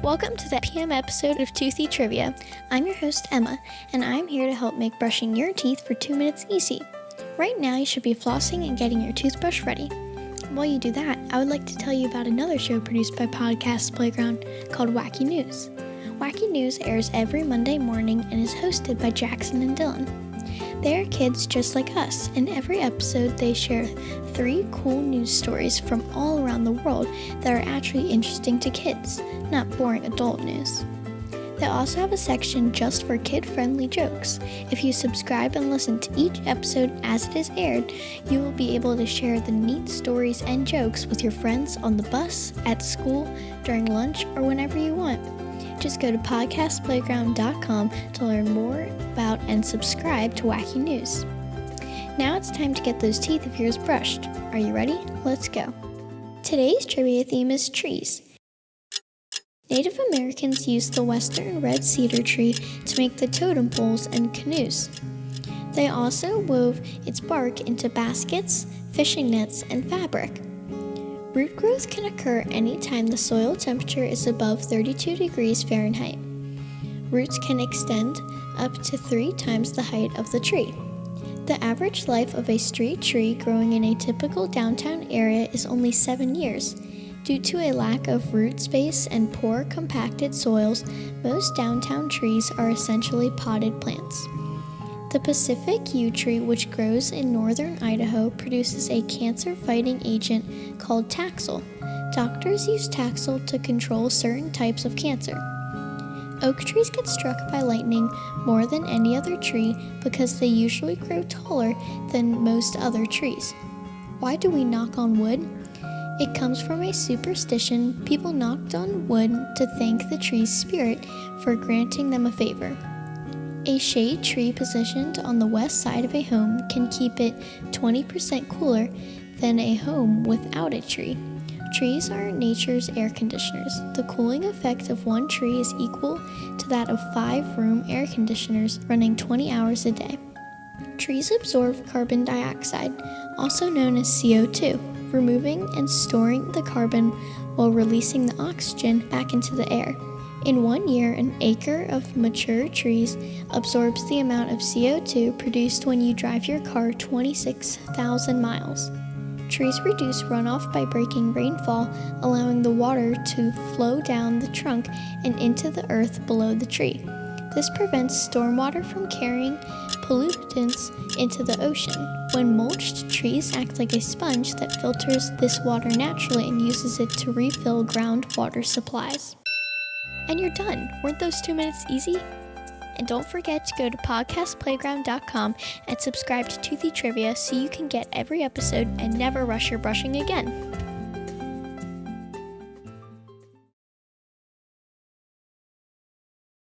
Welcome to the PM episode of Toothy Trivia. I'm your host, Emma, and I'm here to help make brushing your teeth for 2 minutes easy. Right now, you should be flossing and getting your toothbrush ready. While you do that, I would like to tell you about another show produced by Podcast Playground called Wacky News. Wacky News airs every Monday morning and is hosted by Jackson and Dylan. They are kids just like us, and every episode they share 3 cool news stories from all around the world that are actually interesting to kids, not boring adult news. They also have a section just for kid-friendly jokes. If you subscribe and listen to each episode as it is aired, you will be able to share the neat stories and jokes with your friends on the bus, at school, during lunch, or whenever you want. Just go to podcastplayground.com to learn more about and subscribe to Wacky News. Now it's time to get those teeth of yours brushed. Are you ready? Let's go. Today's trivia theme is trees. Native Americans used the western red cedar tree to make the totem poles and canoes. They also wove its bark into baskets, fishing nets, and fabric. Root growth can occur anytime the soil temperature is above 32 degrees Fahrenheit. Roots can extend up to 3 times the height of the tree. The average life of a street tree growing in a typical downtown area is only 7 years. Due to a lack of root space and poor compacted soils, most downtown trees are essentially potted plants. The Pacific yew tree, which grows in northern Idaho, produces a cancer-fighting agent called Taxol. Doctors use Taxol to control certain types of cancer. Oak trees get struck by lightning more than any other tree because they usually grow taller than most other trees. Why do we knock on wood? It comes from a superstition. People knocked on wood to thank the tree's spirit for granting them a favor. A shade tree positioned on the west side of a home can keep it 20% cooler than a home without a tree. Trees are nature's air conditioners. The cooling effect of one tree is equal to that of 5-room air conditioners running 20 hours a day. Trees absorb carbon dioxide, also known as CO2, removing and storing the carbon while releasing the oxygen back into the air. In 1 year, an acre of mature trees absorbs the amount of CO2 produced when you drive your car 26,000 miles. Trees reduce runoff by breaking rainfall, allowing the water to flow down the trunk and into the earth below the tree. This prevents stormwater from carrying pollutants into the ocean. When mulched, trees act like a sponge that filters this water naturally and uses it to refill groundwater supplies. And you're done. Weren't those 2 minutes easy? And don't forget to go to podcastplayground.com and subscribe to Toothy Trivia so you can get every episode and never rush your brushing again.